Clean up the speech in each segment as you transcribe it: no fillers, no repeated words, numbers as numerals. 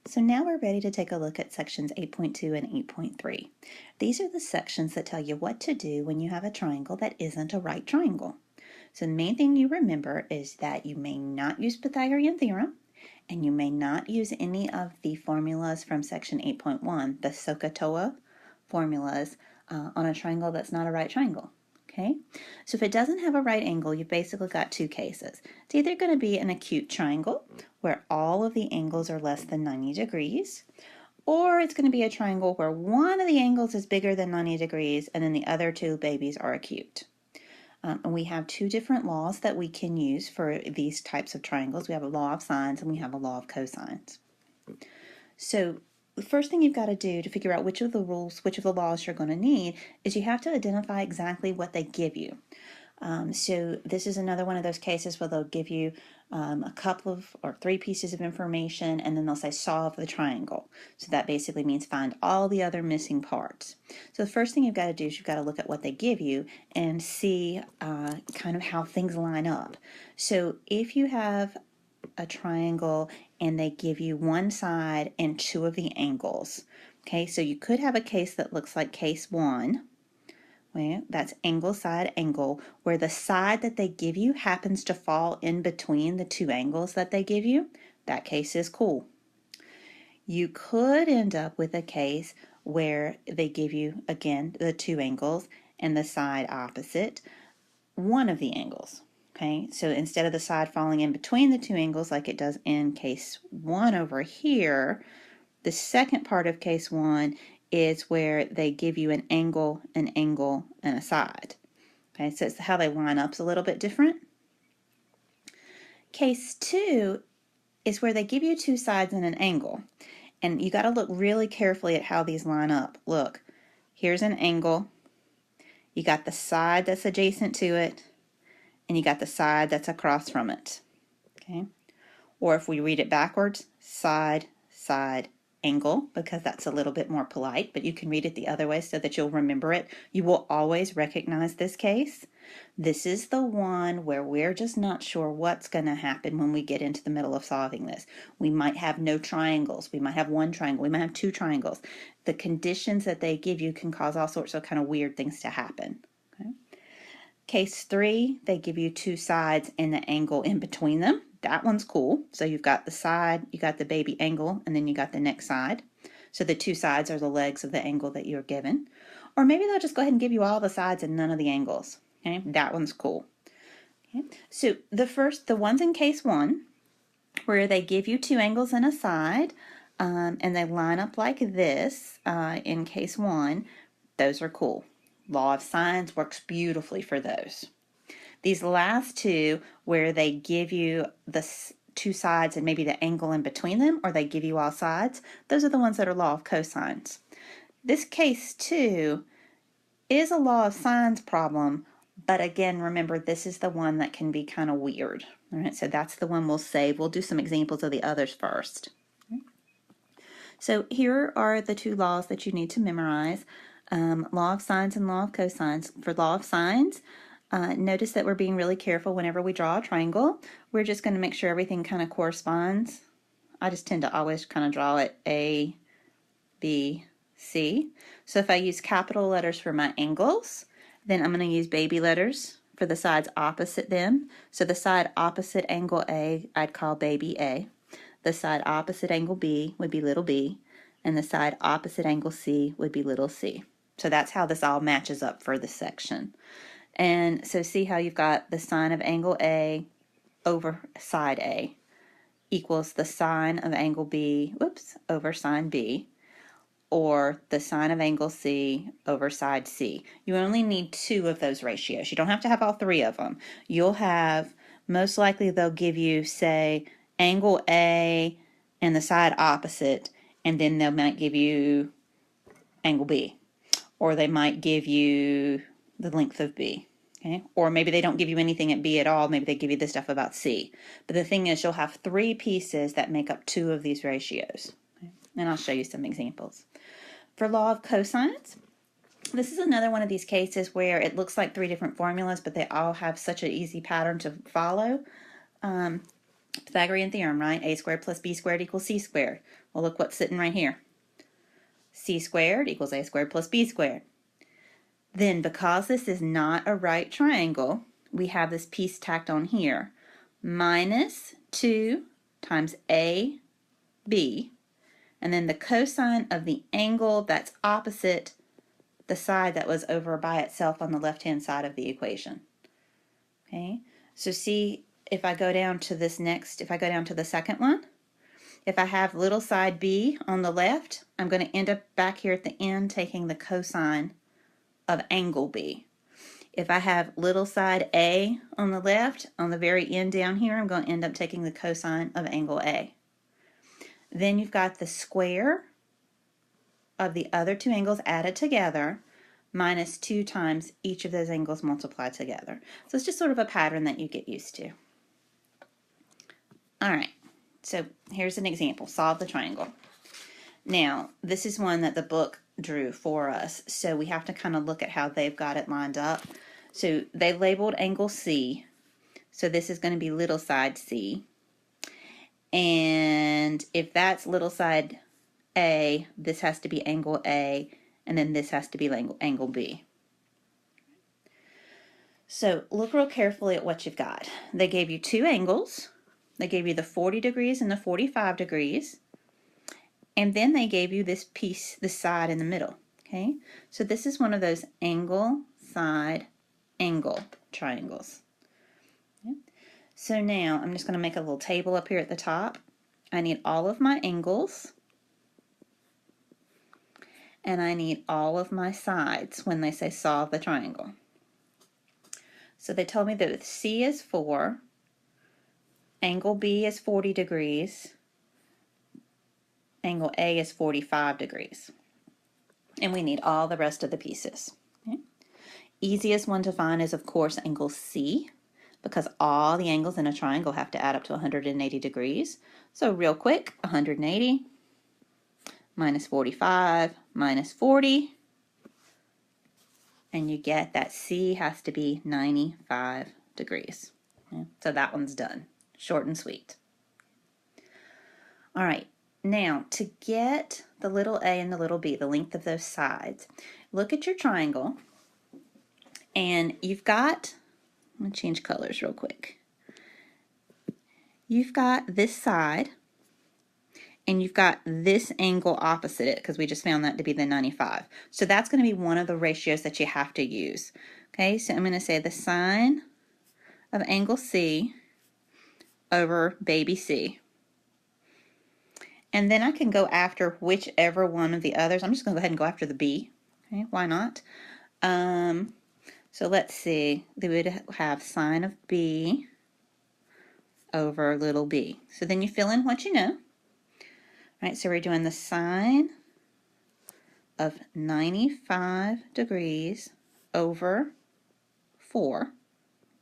So now we're ready to take a look at sections 8.2 and 8.3. These are the sections that tell you what to do when you have a triangle that isn't a right triangle. So the main thing you remember is that you may not use Pythagorean theorem, and you may not use any of the formulas from section 8.1, the SOHCAHTOA formulas, on a triangle that's not a right triangle. Okay, so if it doesn't have a right angle, you've basically got two cases. It's either going to be an acute triangle, where all of the angles are less than 90 degrees, or it's going to be a triangle where one of the angles is bigger than 90 degrees and then the other two babies are acute. And we have two different laws that we can use for these types of triangles. We have a law of sines and we have a law of cosines. So the first thing you've got to do to figure out which of the laws you're going to need is you have to identify exactly what they give you. So this is another one of those cases where they'll give you a couple of or three pieces of information and then they'll say solve the triangle. So that basically means find all the other missing parts. So the first thing you've got to do is you've got to look at what they give you and see kind of how things line up. So if you have a triangle and they give you one side and two of the angles, okay, so you could have a case that looks like case 1. Well, that's angle, side, angle, where the side that they give you happens to fall in between the two angles that they give you. That case is cool. You could end up with a case where they give you, again, the two angles and the side opposite one of the angles. Okay, so instead of the side falling in between the two angles like it does in case 1 over here, the second part of case 1 is where they give you an angle, and a side. Okay, so it's how they line up is a little bit different. Case 2 is where they give you two sides and an angle. And you got to look really carefully at how these line up. Look, here's an angle. You got the side that's adjacent to it, and you got the side that's across from it. Okay? Or if we read it backwards, side, side, angle, because that's a little bit more polite, but you can read it the other way so that you'll remember it. You will always recognize this case. This is the one where we're just not sure what's going to happen when we get into the middle of solving this. We might have no triangles. We might have one triangle. We might have two triangles. The conditions that they give you can cause all sorts of kind of weird things to happen. Okay? Case 3, they give you two sides and the angle in between them. That one's cool. So you've got the side, you got the baby angle, and then you got the next side. So the two sides are the legs of the angle that you're given. Or maybe they'll just go ahead and give you all the sides and none of the angles. Okay, that one's cool. Okay. So the ones in case 1, where they give you two angles and a side, and they line up like this in case 1, those are cool. Law of sines works beautifully for those. These last two, where they give you the two sides and maybe the angle in between them, or they give you all sides, those are the ones that are law of cosines. This case 2 is a law of sines problem, but again, remember, this is the one that can be kind of weird. All right, so that's the one we'll save. We'll do some examples of the others first. So here are the two laws that you need to memorize, law of sines and law of cosines. For law of sines, notice that we're being really careful whenever we draw a triangle. We're just going to make sure everything kind of corresponds. I just tend to always kind of draw it A, B, C. So if I use capital letters for my angles, then I'm going to use baby letters for the sides opposite them. So the side opposite angle A, I'd call baby A. The side opposite angle B would be little b, and the side opposite angle C would be little c. So that's how this all matches up for this section. And so see how you've got the sine of angle A over side A equals the sine of angle B, over sine B, or the sine of angle C over side C. You only need 2 of those ratios. You don't have to have all 3 of them. You'll have, most likely they'll give you, say, angle A and the side opposite, and then they might give you angle B. Or they might give you the length of B. Okay? Or maybe they don't give you anything at B at all. Maybe they give you the stuff about C. But the thing is, you'll have 3 pieces that make up 2 of these ratios. Okay? And I'll show you some examples. For law of cosines, this is another one of these cases where it looks like 3 different formulas, but they all have such an easy pattern to follow. Pythagorean theorem, right? A squared plus b squared equals c squared. Well, look what's sitting right here. C squared equals a squared plus b squared. Then, because this is not a right triangle, we have this piece tacked on here. Minus 2 times AB, and then the cosine of the angle that's opposite the side that was over by itself on the left-hand side of the equation. Okay, so see, if I go down to this next, if I go down to the second one, if I have little side b on the left, I'm going to end up back here at the end taking the cosine of angle b. If I have little side a on the left, on the very end down here, I'm going to end up taking the cosine of angle a. Then you've got the square of the other two angles added together minus 2 times each of those angles multiplied together. So it's just sort of a pattern that you get used to. All right, so here's an example. Solve the triangle. Now, this is one that the book drew for us, so we have to kind of look at how they've got it lined up. So they labeled angle C, so this is going to be little side C. And if that's little side A, this has to be angle A, and then this has to be angle B. So look real carefully at what you've got. They gave you two angles. They gave you the 40 degrees and the 45 degrees. And then they gave you this piece, this side in the middle. Okay, so this is one of those angle, side, angle triangles. Okay. So now I'm just going to make a little table up here at the top. I need all of my angles. And I need all of my sides when they say solve the triangle. So they told me that C is 4, angle B is 40 degrees, angle A is 45 degrees. And we need all the rest of the pieces. Okay. Easiest one to find is, of course, angle C, because all the angles in a triangle have to add up to 180 degrees. So real quick, 180 minus 45 minus 40, and you get that C has to be 95 degrees. Okay. So that one's done. Short and sweet. All right, now to get the little a and the little b, the length of those sides, look at your triangle, and you've got, I'm going to change colors real quick. You've got this side, and you've got this angle opposite it, because we just found that to be the 95. So that's going to be one of the ratios that you have to use. Okay, so I'm going to say the sine of angle C over baby C. And then I can go after whichever one of the others. I'm just going to go ahead and go after the B. Okay, why not? So let's see. They would have sine of B over little b. So then you fill in what you know. All right, so we're doing the sine of 95 degrees over 4.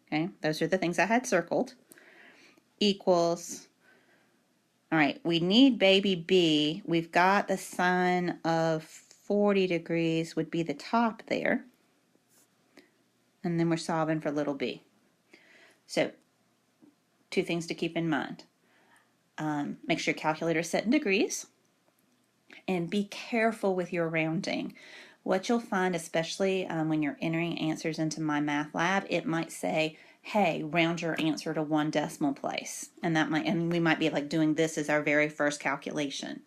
Okay, those are the things I had circled. Equals, all right, we need baby B. We've got the sine of 40 degrees would be the top there. And then we're solving for little b. So, two things to keep in mind. Make sure your calculator is set in degrees. And be careful with your rounding. What you'll find, especially when you're entering answers into My Math Lab, it might say, hey, round your answer to 1 decimal place. And we might be like doing this as our very first calculation.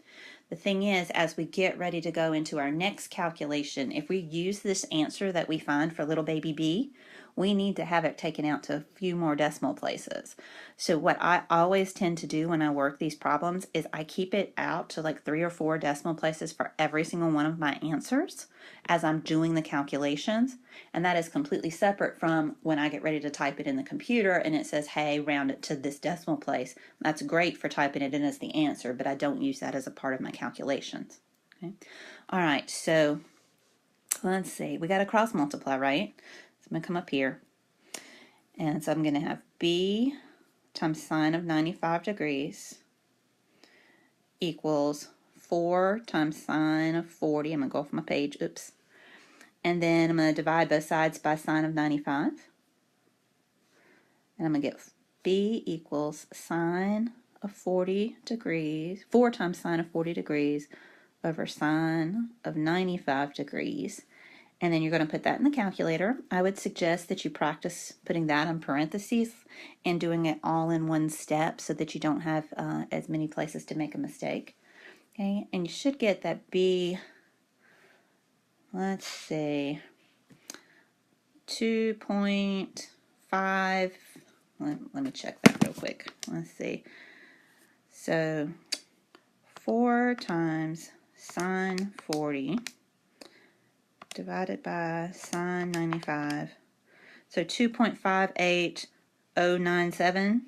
The thing is, as we get ready to go into our next calculation, if we use this answer that we find for little baby b, we need to have it taken out to a few more decimal places. So what I always tend to do when I work these problems is I keep it out to like 3 or 4 decimal places for every single one of my answers as I'm doing the calculations. And that is completely separate from when I get ready to type it in the computer and it says, hey, round it to this decimal place. That's great for typing it in as the answer, but I don't use that as a part of my calculations. Okay. All right, so let's see. We got to cross multiply, right? So I'm going to come up here. And so I'm going to have b times sine of 95 degrees equals 4 times sine of 40. I'm going to go off my page. Oops. And then I'm going to divide both sides by sine of 95. And I'm going to get B equals sine of 40 degrees, 4 times sine of 40 degrees over sine of 95 degrees. And then you're going to put that in the calculator. I would suggest that you practice putting that in parentheses and doing it all in one step so that you don't have as many places to make a mistake. Okay, and you should get that B, let's see, 2.5, let me check that real quick. Let's see. So 4 times sine 40 divided by sine 95. So 2.58097.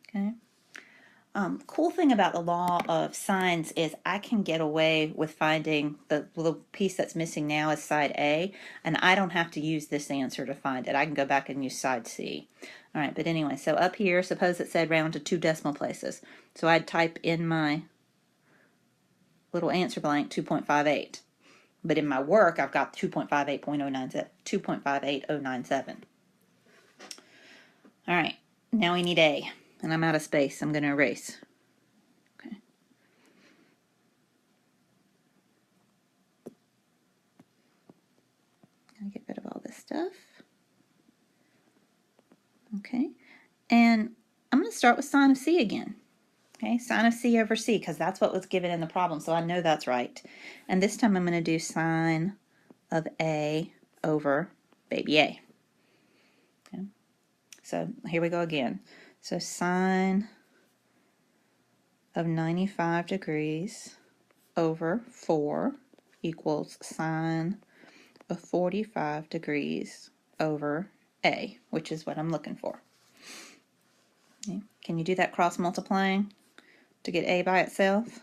Okay. Cool thing about the law of sines is I can get away with finding the little piece that's missing now is side A, and I don't have to use this answer to find it. I can go back and use side C. All right, but anyway, so up here, suppose it said round to 2 decimal places. So I'd type in my little answer blank 2.58. But in my work, I've got 2.58.097. All right, now we need A, and I'm out of space. I'm going to erase. Okay. I'll get rid of all this stuff. Okay, and I'm going to start with sine of C again. Okay, sine of C over C, because that's what was given in the problem, so I know that's right. And this time I'm going to do sine of A over baby A. Okay, so here we go again. So sine of 95 degrees over 4 equals sine of 45 degrees over A, which is what I'm looking for. Okay. Can you do that cross multiplying to get A by itself?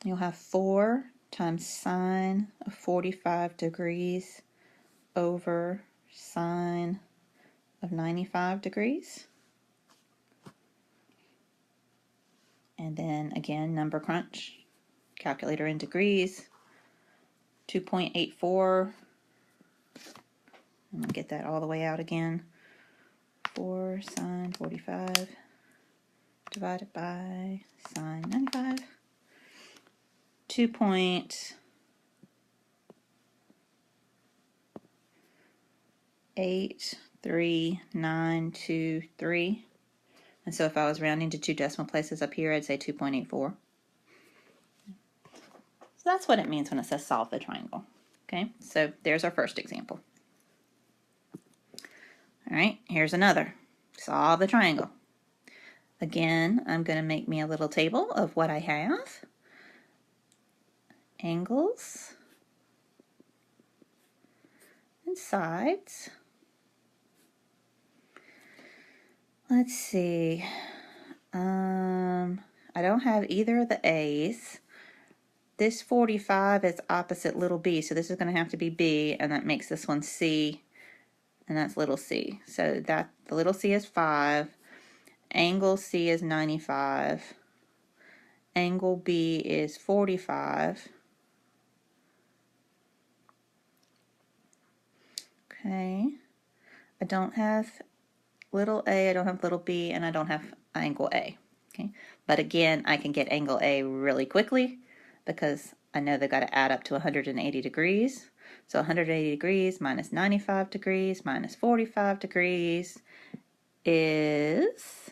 You'll have 4 times sine of 45 degrees over sine of 95 degrees. And then again, number crunch, calculator in degrees, 2.84. I'm going to get that all the way out again. 4 sine 45 divided by sine 95. 2.83923. And so if I was rounding to 2 decimal places up here, I'd say 2.84. So that's what it means when it says solve the triangle. Okay, so there's our first example. All right, here's another. Solve the triangle. Again, I'm going to make me a little table of what I have. Angles and sides. Let's see. I don't have either of the A's. This 45 is opposite little b, so this is going to have to be B, and that makes this one C, and that's little c. So that the little c is 5. Angle C is 95. Angle B is 45. Okay. I don't have little a, I don't have little b, and I don't have angle A. Okay. But again, I can get angle A really quickly because I know they've got to add up to 180 degrees. So 180 degrees minus 95 degrees minus 45 degrees is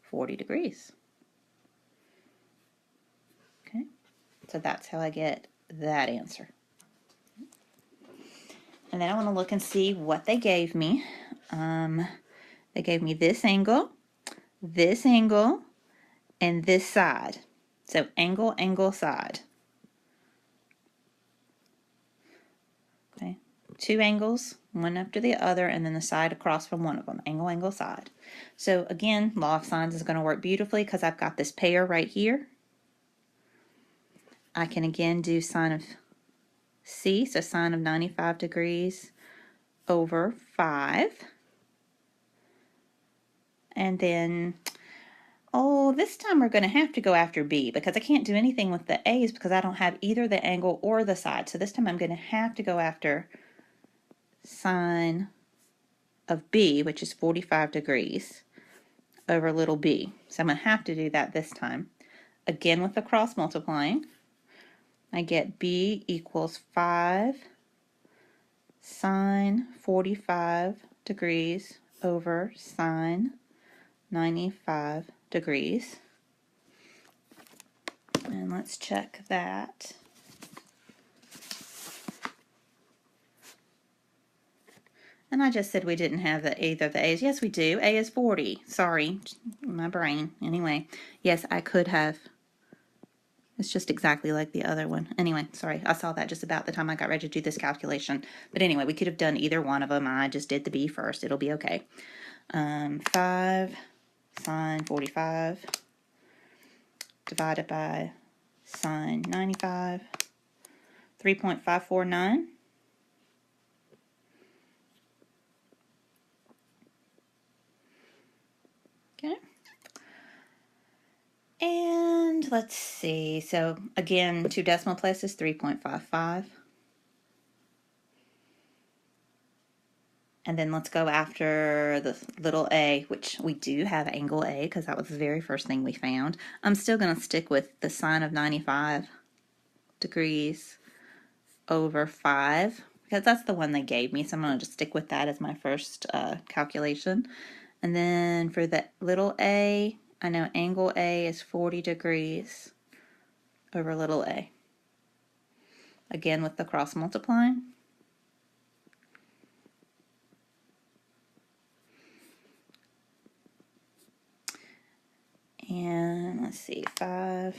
40 degrees. Okay, so that's how I get that answer. And then I want to look and see what they gave me. They gave me this angle, and this side. So angle, angle, side. Okay, 2 angles, one after the other, and then the side across from one of them. Angle, angle, side. So again, law of sines is going to work beautifully because I've got this pair right here. I can again do sine of C, so sine of 95 degrees over 5. And then, oh, this time we're going to have to go after B because I can't do anything with the A's because I don't have either the angle or the side. So this time I'm going to have to go after sine of b, which is 45 degrees, over little b. So I'm going to have to do that this time. Again with the cross multiplying, I get b equals 5 sine 45 degrees over sine 95 degrees. And let's check that. And I just said we didn't have either of the A's. Yes, we do. A is 40. Sorry, my brain. Anyway, yes, I could have. It's just exactly like the other one. Anyway, sorry, I saw that just about the time I got ready to do this calculation. But anyway, we could have done either one of them. I just did the B first. It'll be okay. 5 sine 45 divided by sine 95, 3.549. Okay. And let's see. So again, 2 decimal places, 3.55. And then let's go after the little a, which we do have angle A because that was the very first thing we found. I'm still going to stick with the sine of 95 degrees over 5 because that's the one they gave me. So I'm going to just stick with that as my first calculation. And then for the little a, I know angle A is 40 degrees over little a. Again with the cross multiplying. And let's see, 5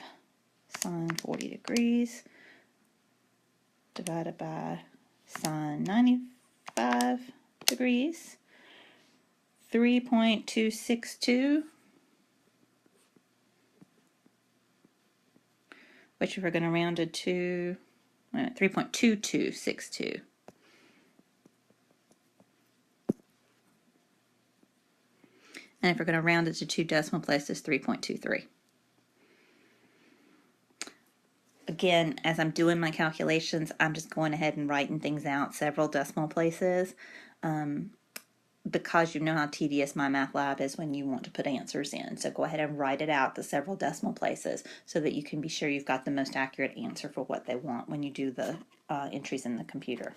sine 40 degrees divided by sine 95 degrees, 3.262, which if we're going to round it to 3.2262. And if we're going to round it to 2 decimal places, 3.23. Again, as I'm doing my calculations, I'm just going ahead and writing things out several decimal places because you know how tedious my math lab is when you want to put answers in. So go ahead and write it out to several decimal places so that you can be sure you've got the most accurate answer for what they want when you do the entries in the computer.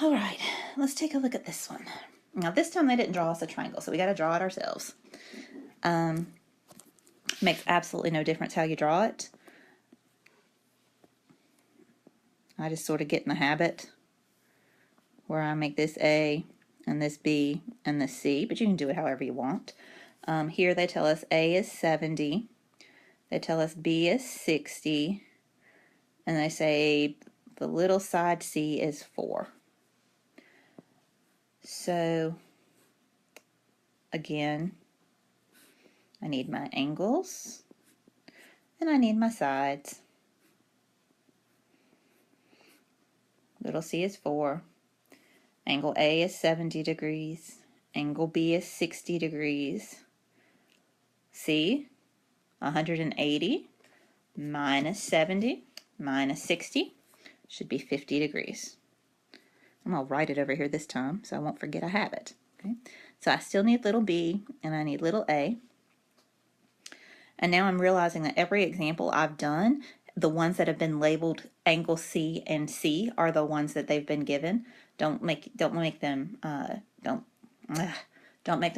All right, let's take a look at this one. Now this time they didn't draw us a triangle, so we got to draw it ourselves. Makes absolutely no difference how you draw it. I just sort of get in the habit where I make this A and this B and this C, but you can do it however you want. Here they tell us A is 70, they tell us B is 60, and they say the little side C is 4. So again, I need my angles and I need my sides. Little c is 4. Angle A is 70 degrees. Angle B is 60 degrees. C, 180 minus 70 minus 60 should be 50 degrees. I'm going to write it over here this time so I won't forget I have it. Okay? So I still need little b and I need little a. And now I'm realizing that every example I've done, the ones that have been labeled angle C and C are the ones that they've been given. Don't make the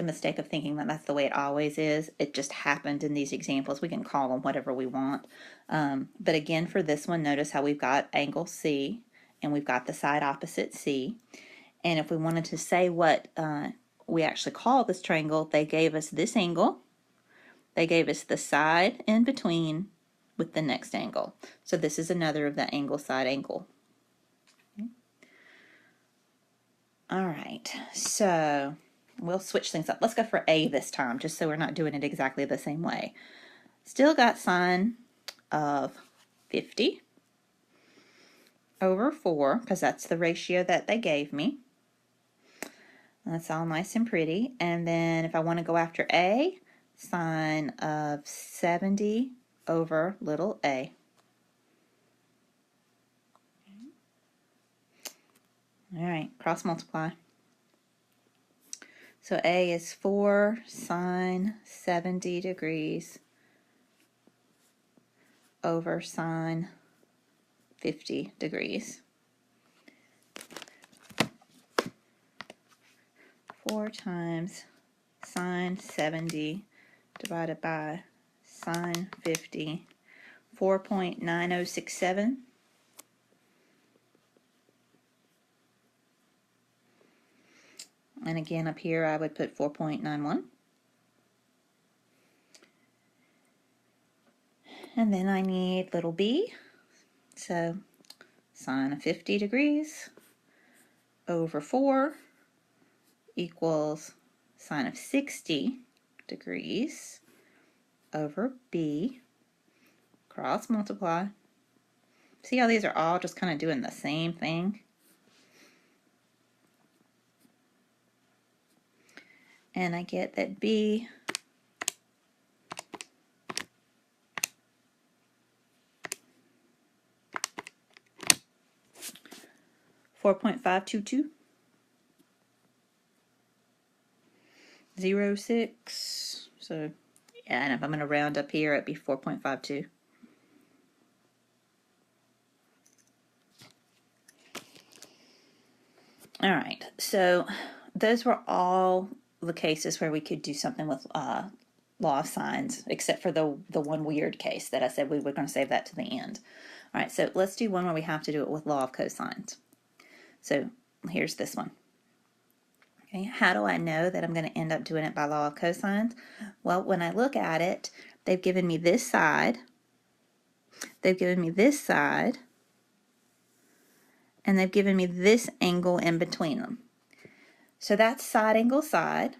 mistake of thinking that that's the way it always is. It just happened in these examples. We can call them whatever we want. But again, for this one, notice how we've got angle C and we've got the side opposite C. And if we wanted to say what we actually call this triangle, they gave us this angle. They gave us the side in between with the next angle. So this is another of the angle side angle. Okay. All right, so we'll switch things up. Let's go for A this time, just so we're not doing it exactly the same way. Still got sine of 50 over 4, because that's the ratio that they gave me. That's all nice and pretty. And then if I want to go after A, sine of 70 over little a. All right, cross multiply. So A is 4 sine 70 degrees over sine 50 degrees. 4 times sine 70 divided by sine 50, 4.9067. And again, up here I would put 4.91. And then I need little b. So sine of 50 degrees over 4 equals sine of 60 degrees over b. Cross multiply. See how these are all just kind of doing the same thing? And I get that b 4.522. 0.6. So, yeah, and if I'm going to round up here, it'd be 4.52. All right, so those were all the cases where we could do something with law of sines, except for the one weird case that I said we were going to save that to the end. All right, so let's do one where we have to do it with law of cosines. So here's this one. Okay, how do I know that I'm going to end up doing it by law of cosines? Well, when I look at it, they've given me this side, they've given me this side, and they've given me this angle in between them. So that's side angle side.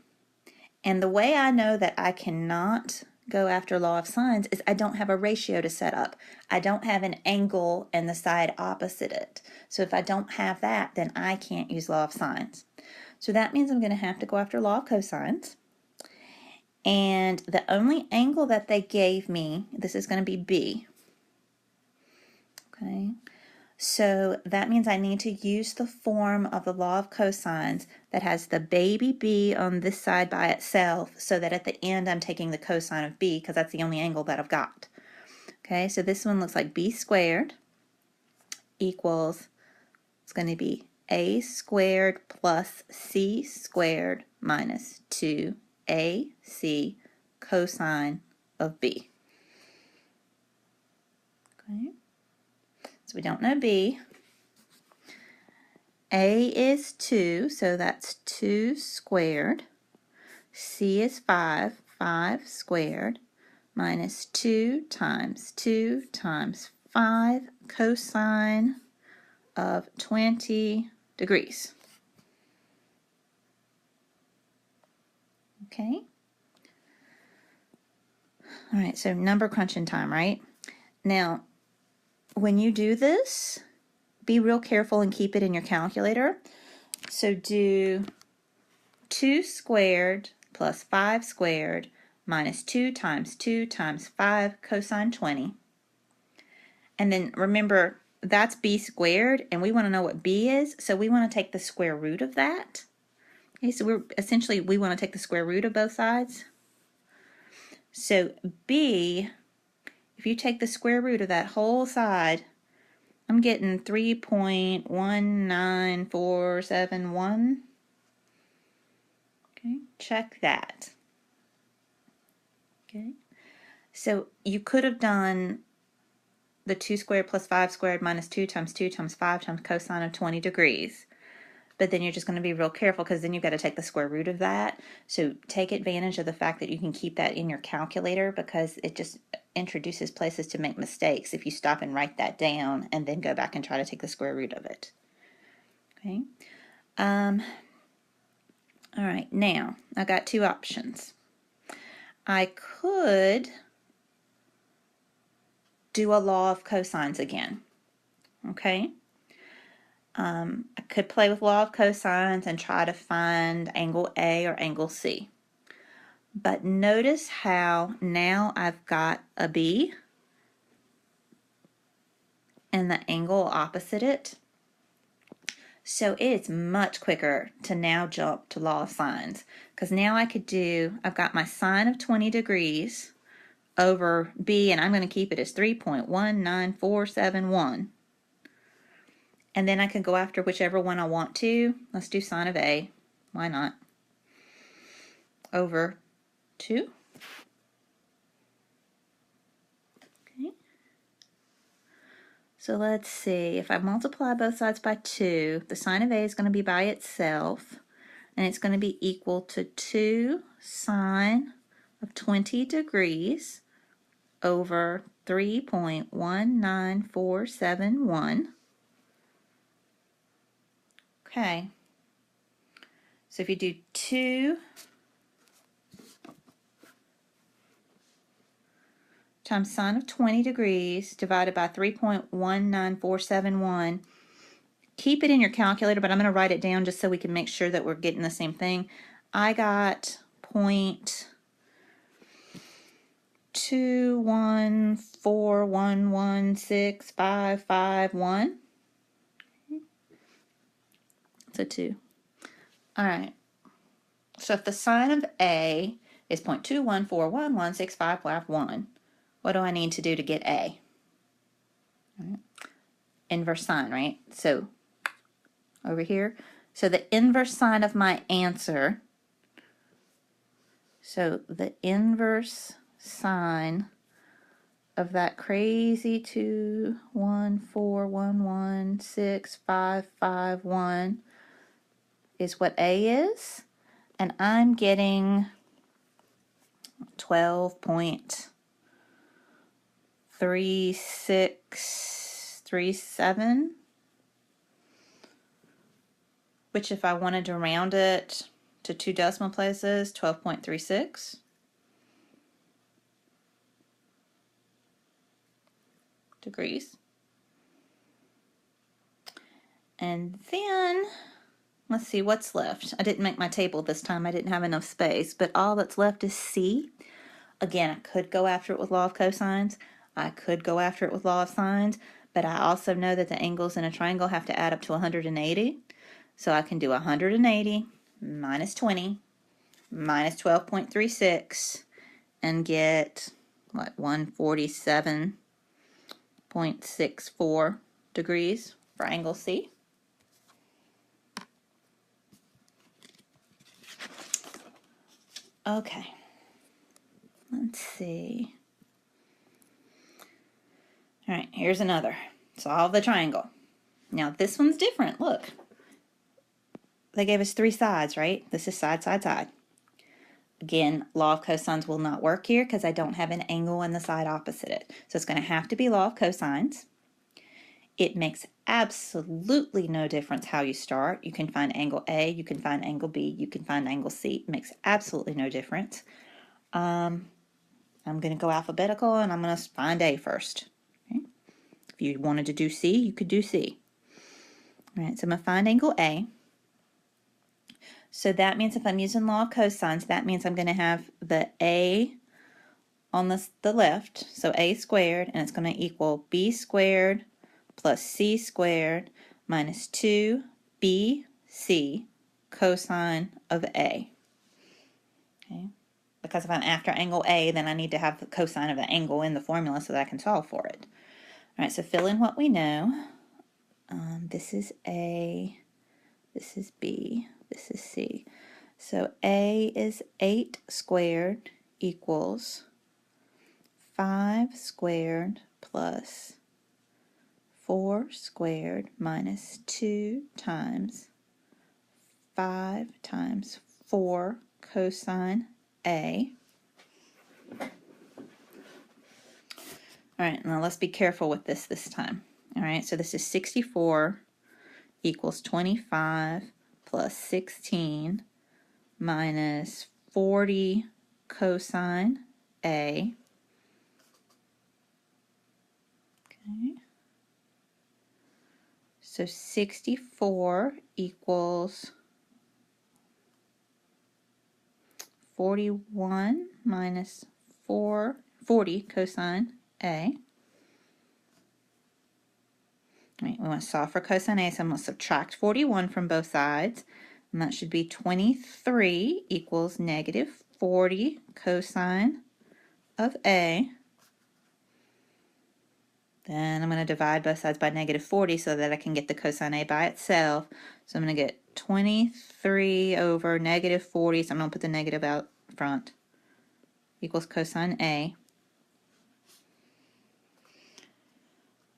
And the way I know that I cannot go after law of sines is I don't have a ratio to set up. I don't have an angle and the side opposite it. So if I don't have that, then I can't use law of sines. So that means I'm going to have to go after law of cosines. And the only angle that they gave me, this is going to be B. Okay. So that means I need to use the form of the law of cosines that has the baby b on this side by itself, so that at the end I'm taking the cosine of b because that's the only angle that I've got. Okay, so this one looks like b squared equals, it's going to be a squared plus c squared minus 2ac cosine of b. Okay. So we don't know b. A is 2, so that's 2 squared. C is 5, 5 squared, minus 2 times 5 cosine of 20 degrees. Okay. All right, so number crunching time, right? Now, when you do this, be real careful and keep it in your calculator. So do 2 squared plus 5 squared minus 2 times 5 cosine 20. And then remember, that's b squared, and we want to know what b is, so we want to take the square root of that. Okay, so we want to take the square root of both sides. So b, if you take the square root of that whole side, I'm getting 3.19471. Okay, check that. Okay, so you could have done the 2 squared plus 5 squared minus 2 times 5 times cosine of 20 degrees. But then you're just going to be real careful because then you've got to take the square root of that. So take advantage of the fact that you can keep that in your calculator, because it just introduces places to make mistakes if you stop and write that down and then go back and try to take the square root of it. Okay. All right, now I got two options. I could do a law of cosines again. Okay. I could play with law of cosines and try to find angle A or angle C. But notice how now I've got a B and the angle opposite it. So it's much quicker to now jump to law of sines, because now I could do, I've got my sine of 20 degrees over b, and I'm going to keep it as 3.19471. And then I can go after whichever one I want to. Let's do sine of a. Why not? Over 2. Okay. So let's see. If I multiply both sides by 2, the sine of a is going to be by itself, and it's going to be equal to 2 sine of 20 degrees over 3.19471. Okay. So if you do 2 times sine of 20 degrees divided by 3.19471, keep it in your calculator, but I'm going to write it down just so we can make sure that we're getting the same thing. I got 0.214116551. So 2. All right. So if the sine of A is 0.214116551, what do I need to do to get A? Right. Inverse sine, right? So over here. So the inverse sine of my answer, so the inverse sine of that crazy 214116551 is what A is, and I'm getting 12.3637, which if I wanted to round it to 2 decimal places, 12.36. degrees. And then, let's see what's left. I didn't make my table this time. I didn't have enough space, but all that's left is C. Again, I could go after it with law of cosines. I could go after it with law of sines, but I also know that the angles in a triangle have to add up to 180. So I can do 180 minus 20 minus 12.36 and get, what, 147.64 degrees for angle C. Okay, let's see. All right, here's another. Solve the triangle. Now this one's different. Look, they gave us 3 sides, right? This is side, side, side. Again, law of cosines will not work here because I don't have an angle on the side opposite it. So it's going to have to be law of cosines. It makes absolutely no difference how you start. You can find angle A, you can find angle B, you can find angle C. It makes absolutely no difference. I'm going to go alphabetical, and I'm going to find A first. Okay. If you wanted to do C, you could do C. All right, so I'm going to find angle A. So that means if I'm using law of cosines, that means I'm going to have the A on the left, so A squared, and it's going to equal B squared plus C squared minus 2BC cosine of A. Okay. Because if I'm after angle A, then I need to have the cosine of the angle in the formula so that I can solve for it. All right, so fill in what we know. This is A, this is B, this is C. So A is 8 squared equals 5 squared plus 4 squared minus 2 times 5 times 4 cosine A. All right, now let's be careful with this time. All right, so this is 64 equals 25 plus 16 minus 40 cosine A. Okay. So 64 equals 41 minus 40 cosine A. All right, we want to solve for cosine A, so I'm going to subtract 41 from both sides. And that should be 23 equals negative 40 cosine of A. Then I'm going to divide both sides by negative 40 so that I can get the cosine A by itself. So I'm going to get 23 over negative 40, so I'm going to put the negative out front, equals cosine A.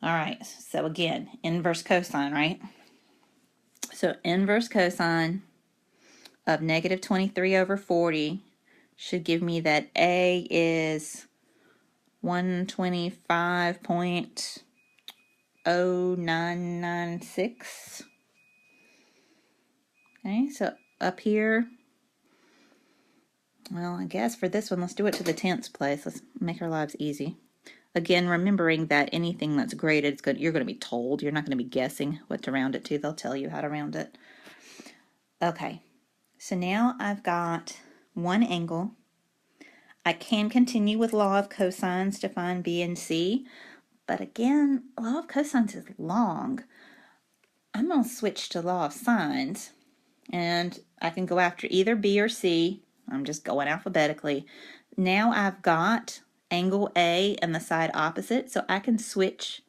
All right, so again, inverse cosine, right? So inverse cosine of negative 23 over 40 should give me that A is 125.0996. Okay, so up here, well, I guess for this one, let's do it to the 10th place. Let's make our lives easy. Again, remembering that anything that's graded, you're going to be told. You're not going to be guessing what to round it to. They'll tell you how to round it. Okay, so now I've got one angle. I can continue with law of cosines to find B and C, but again, law of cosines is long. I'm going to switch to law of sines, and I can go after either B or C. I'm just going alphabetically. Now I've got angle A and the side opposite, so I can switch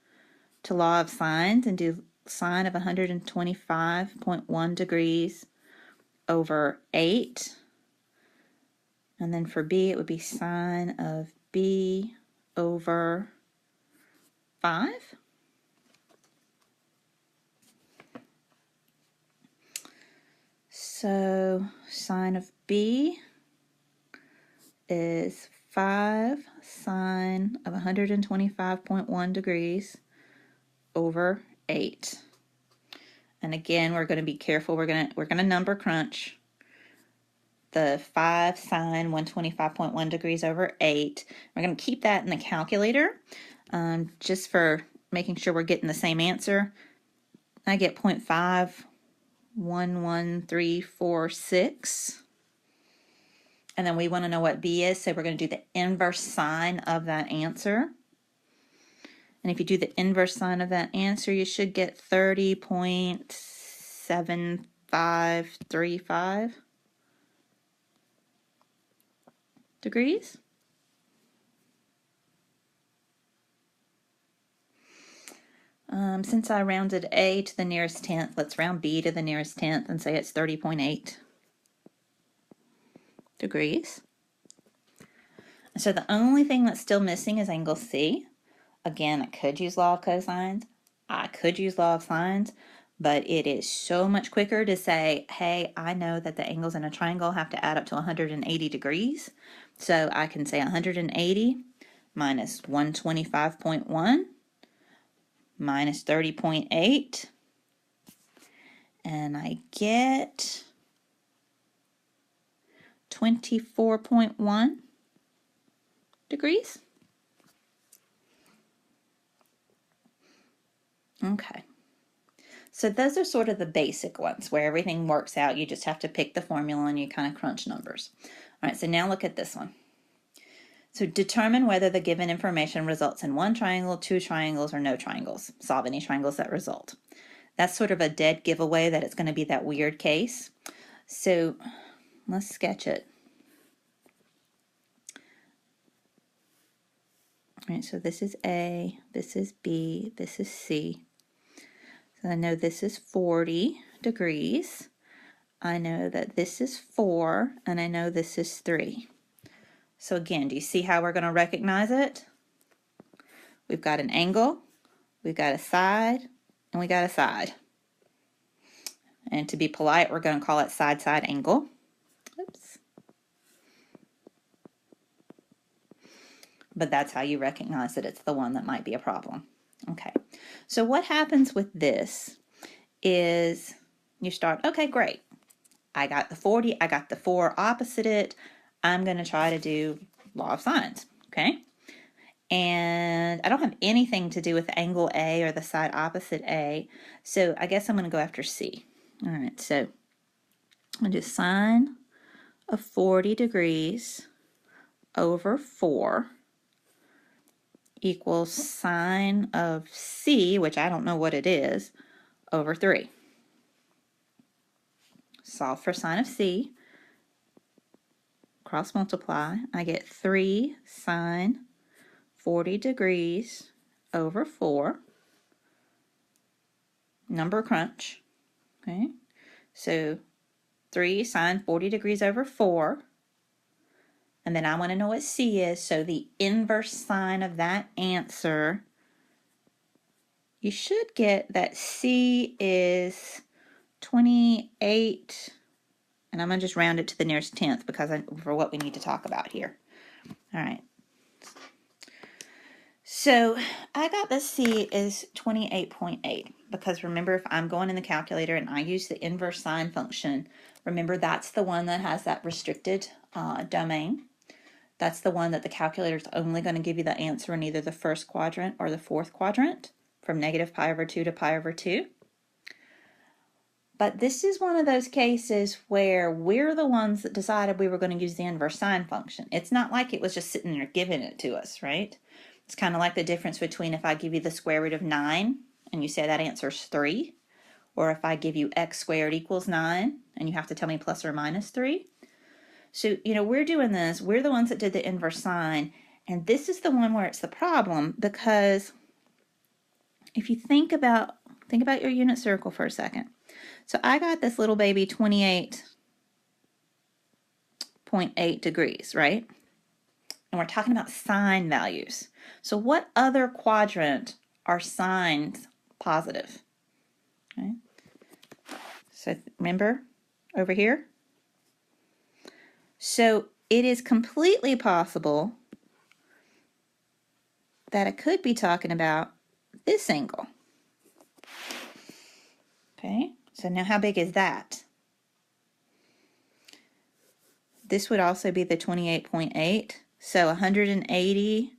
to law of sines and do sine of 125.1 degrees over 8. And then for B, it would be sine of B over 5. So sine of B is 5 sine of 125.1 degrees over 8. And again, we're going to be careful. We're going to number crunch. The 5 sine 125.1 degrees over 8. We're going to keep that in the calculator just for making sure we're getting the same answer. I get 0.511346. And then we want to know what B is, so we're going to do the inverse sine of that answer. And if you do the inverse sine of that answer, you should get 30.7535 degrees. Since I rounded A to the nearest 10th, let's round B to the nearest 10th and say it's 30.8 degrees. So the only thing that's still missing is angle C. Again, I could use law of cosines. I could use law of sines, but it is so much quicker to say, hey, I know that the angles in a triangle have to add up to 180 degrees. So I can say 180 minus 125.1 minus 30.8, and I get 24.1 degrees. Okay. So those are sort of the basic ones where everything works out. You just have to pick the formula and you kind of crunch numbers. All right, so now look at this one. So determine whether the given information results in one triangle, two triangles, or no triangles. Solve any triangles that result. That's sort of a dead giveaway that it's going to be that weird case. So let's sketch it. All right, so this is A, this is B, this is C. So I know this is 40 degrees. I know that this is 4, and I know this is 3. So again, do you see how we're going to recognize it? We've got an angle, we've got a side, and we got a side. And to be polite, we're going to call it side-side angle. Oops. But that's how you recognize that it's the one that might be a problem. Okay, so what happens with this is you start, okay, great. I got the 40, I got the 4 opposite it. I'm going to try to do law of sines, okay? And I don't have anything to do with angle A or the side opposite A, so I guess I'm going to go after C. All right, so I'm going to do sine of 40 degrees over 4 equals sine of C, which I don't know what it is, over 3. Solve for sine of C. Cross multiply. I get 3 sine 40 degrees over 4. Number crunch. Okay, so 3 sine 40 degrees over 4. And then I want to know what C is, so the inverse sine of that answer, you should get that C is 28, and I'm going to just round it to the nearest tenth because for what we need to talk about here. All right. So I got the C is 28.8 because remember, if I'm going in the calculator and I use the inverse sine function, remember that's the one that has that restricted domain. That's the one that the calculator is only going to give you the answer in either the first quadrant or the fourth quadrant, from negative pi over 2 to pi over 2. But this is one of those cases where we're the ones that decided we were going to use the inverse sine function. It's not like it was just sitting there giving it to us, right? It's kind of like the difference between if I give you the square root of 9 and you say that answer is 3, or if I give you x squared equals 9 and you have to tell me plus or minus 3. So, we're doing this. We're the ones that did the inverse sine, and this is the one where it's the problem, because if you think about your unit circle for a second. So I got this little baby 28.8 degrees, right? And we're talking about sine values. So what other quadrant are sines positive? Okay. So remember over here? So it is completely possible that it could be talking about this angle. Okay, so now how big is that? This would also be the 28.8. So 180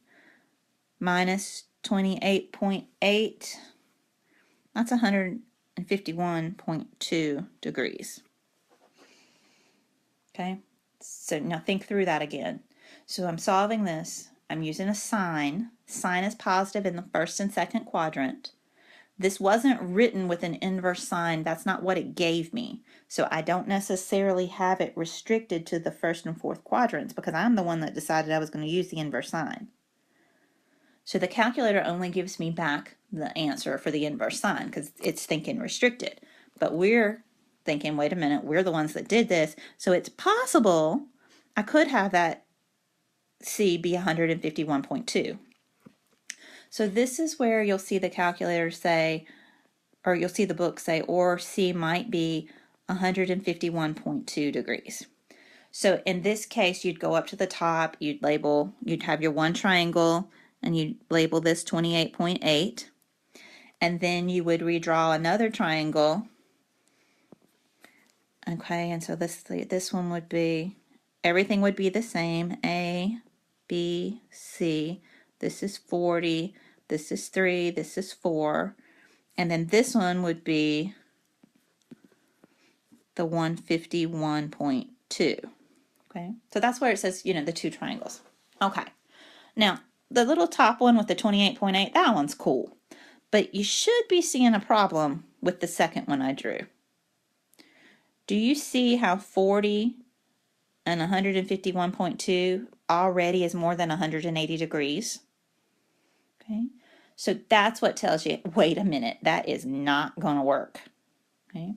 minus 28.8, that's 151.2 degrees. Okay, so now think through that again. So I'm solving this. I'm using a sine. Sine is positive in the first and second quadrant. This wasn't written with an inverse sine. That's not what it gave me. So I don't necessarily have it restricted to the first and fourth quadrants because I'm the one that decided I was going to use the inverse sine. So the calculator only gives me back the answer for the inverse sine because it's thinking restricted. But we're thinking, wait a minute, we're the ones that did this. So it's possible I could have that C be 151.2. So this is where you'll see the calculator say, or you'll see the book say, or C might be 151.2 degrees. So in this case, you'd go up to the top, you'd have your one triangle, and you'd label this 28.8. And then you would redraw another triangle. Okay, and so this one would be, everything would be the same, A, B, C. This is 40, this is 3, this is 4. And then this one would be the 151.2. Okay, so that's where it says, the two triangles. Okay, now the little top one with the 28.8, that one's cool. But you should be seeing a problem with the second one I drew. Do you see how 40 and 151.2 already is more than 180 degrees? Okay, so that's what tells you, wait a minute, that is not going to work. Okay,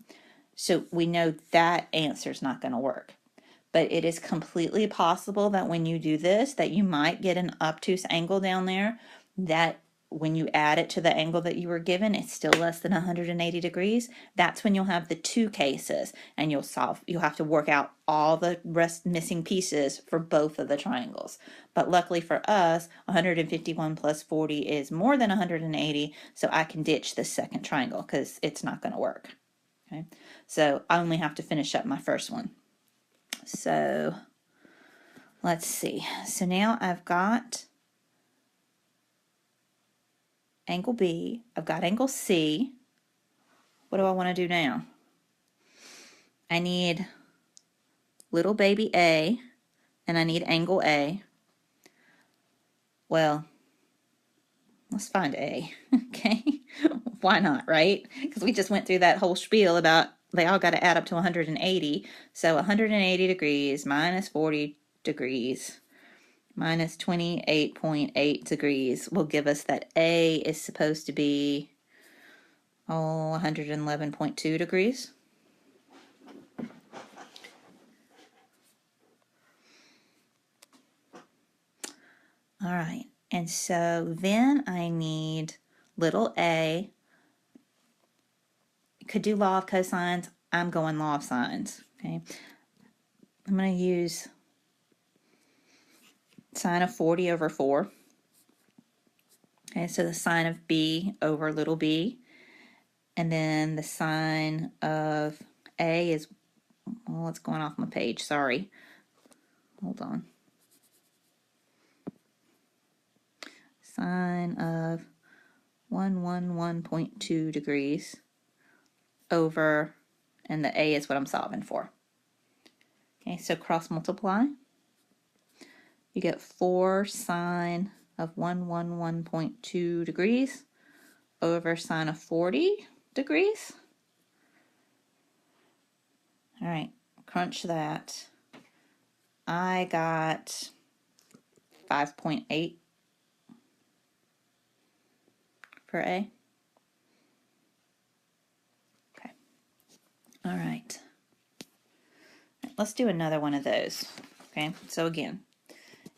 so we know that answer is not going to work. But it is completely possible that when you do this, that you might get an obtuse angle down there that when you add it to the angle that you were given, it's still less than 180 degrees. That's when you'll have the two cases, and you'll have to work out all the rest missing pieces for both of the triangles. But luckily for us, 151 plus 40 is more than 180, so I can ditch this second triangle because it's not going to work. Okay, so I only have to finish up my first one. So let's see. So now I've got angle B, I've got angle C. What do I want to do now? I need little baby A, and I need angle A. Well, let's find A. Okay, why not, right? Because we just went through that whole spiel about they all got to add up to 180. So 180 degrees minus 40 degrees minus 28.8 degrees will give us that A is supposed to be 111.2 degrees. All right, and so then I need little a. Could do law of cosines. I'm going law of sines. Okay, I'm going to use sine of 40 over 4. Okay, so the sine of b over little b. And then the sine of a is, well, it's going off my page, sorry. Hold on. Sine of 111.2 degrees over, and the a is what I'm solving for. Okay, so cross multiply. You get 4 sine of 111.2 degrees over sine of 40 degrees. All right, crunch that. I got 5.8 for A. Okay. All right. Let's do another one of those. Okay, so again,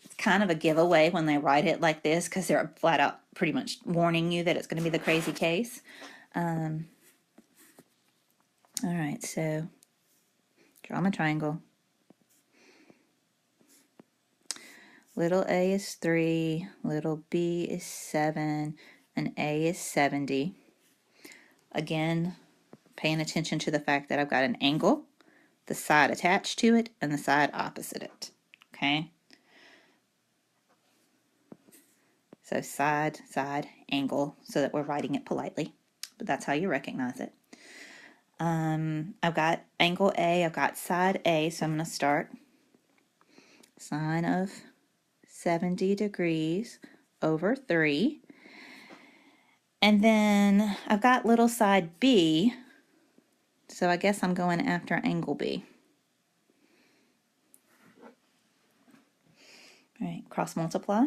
it's kind of a giveaway when they write it like this because they're flat out pretty much warning you that it's going to be the crazy case. All right, so draw my triangle. Little a is 3, little b is 7, and a is 70. Again, paying attention to the fact that I've got an angle, the side attached to it, and the side opposite it. Okay? So side, side, angle, so that we're writing it politely. But that's how you recognize it. I've got angle A, I've got side A, so I'm going to start sine of 70 degrees over 3. And then I've got little side B, so I guess I'm going after angle B. All right, cross multiply.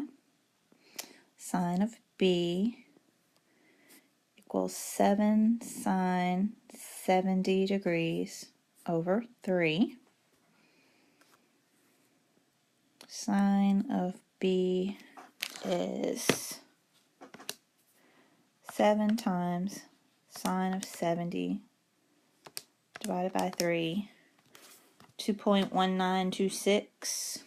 Sine of B equals 7 sine 70 degrees over 3. Sine of B is 7 times sine of 70 divided by 3, 2.1926.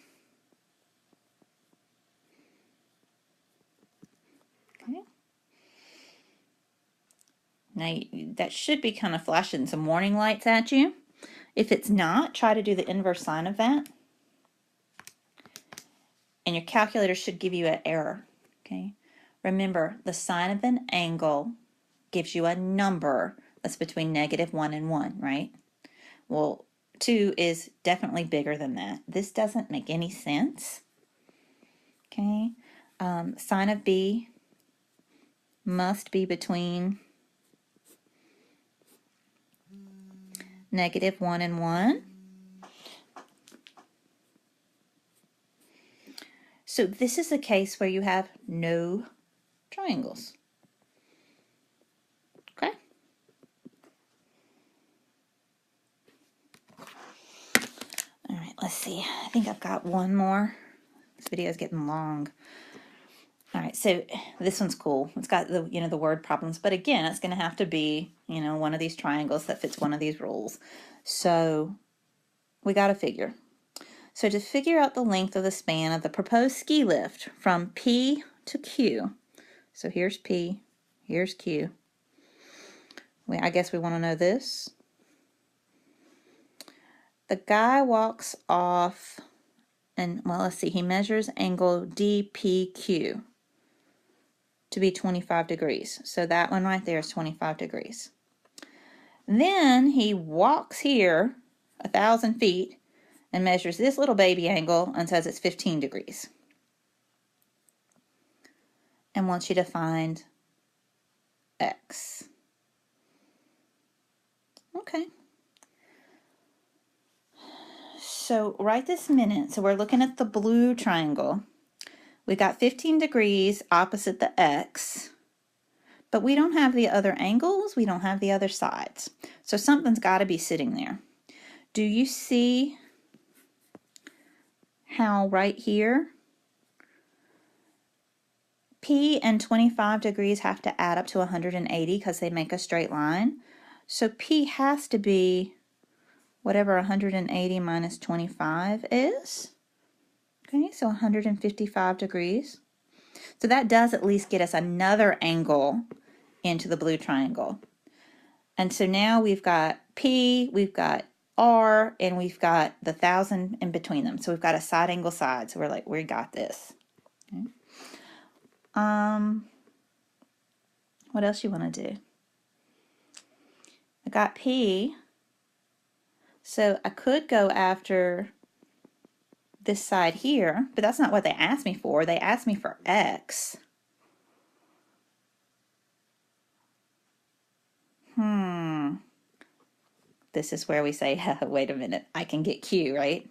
Okay. Now that should be kind of flashing some warning lights at you. If it's not, try to do the inverse sine of that. And your calculator should give you an error. Okay. Remember, the sine of an angle gives you a number that's between -1 and 1, right? Well, 2 is definitely bigger than that. This doesn't make any sense. Okay. Sine of B must be between -1 and 1. So this is a case where you have no triangles. Okay? All right, let's see. I think I've got one more. This video is getting long. All right, so this one's cool. It's got the, the word problems, but again, it's going to have to be, one of these triangles that fits one of these rules. So we got to figure. So to figure out the length of the span of the proposed ski lift from P to Q, so here's P, here's Q. I guess we want to know this. The guy walks off and, well, let's see, he measures angle DPQ to be 25 degrees. So that one right there is 25 degrees. Then he walks here 1,000 feet and measures this little baby angle and says it's 15 degrees. and wants you to find x. Okay. So right this minute, so we're looking at the blue triangle. We got 15 degrees opposite the x, but we don't have the other angles, we don't have the other sides. So something's got to be sitting there. Do you see how right here, P and 25 degrees have to add up to 180 because they make a straight line. So P has to be whatever 180 minus 25 is. Okay, so 155 degrees. So that does at least get us another angle into the blue triangle. And so now we've got P, we've got R, and we've got the 1,000 in between them. So we've got a side angle side. So we're like, we got this. Okay. What else you want to do? I got P, so I could go after this side here, but that's not what they asked me for. They asked me for X. This is where we say, wait a minute, I can get Q, right?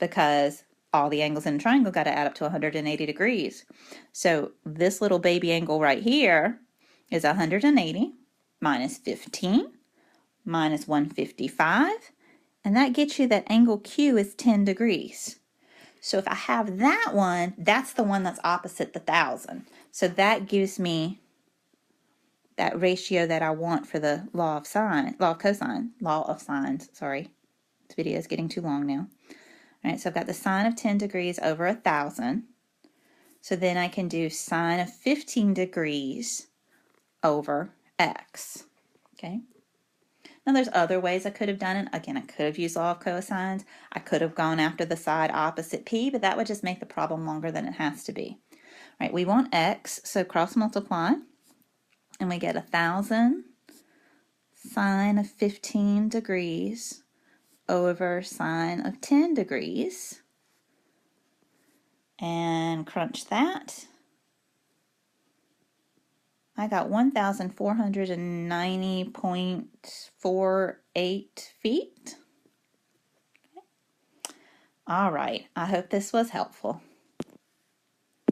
Because all the angles in a triangle got to add up to 180 degrees. So this little baby angle right here is 180 minus 15 minus 155, and that gets you that angle Q is 10 degrees. So if I have that one, that's the one that's opposite the 1,000. So that gives me that ratio that I want for the law of sines, sorry. This video is getting too long now. All right, so I've got the sine of 10 degrees over 1,000. So then I can do sine of 15 degrees over x. Okay. Now there's other ways I could have done it. Again, I could have used law of cosines. I could have gone after the side opposite P, but that would just make the problem longer than it has to be. All right, we want x, so cross multiply, and we get 1,000 sine of 15 degrees over sine of 10 degrees. And crunch that. I got 1,490.48 feet. Okay. All right, I hope this was helpful.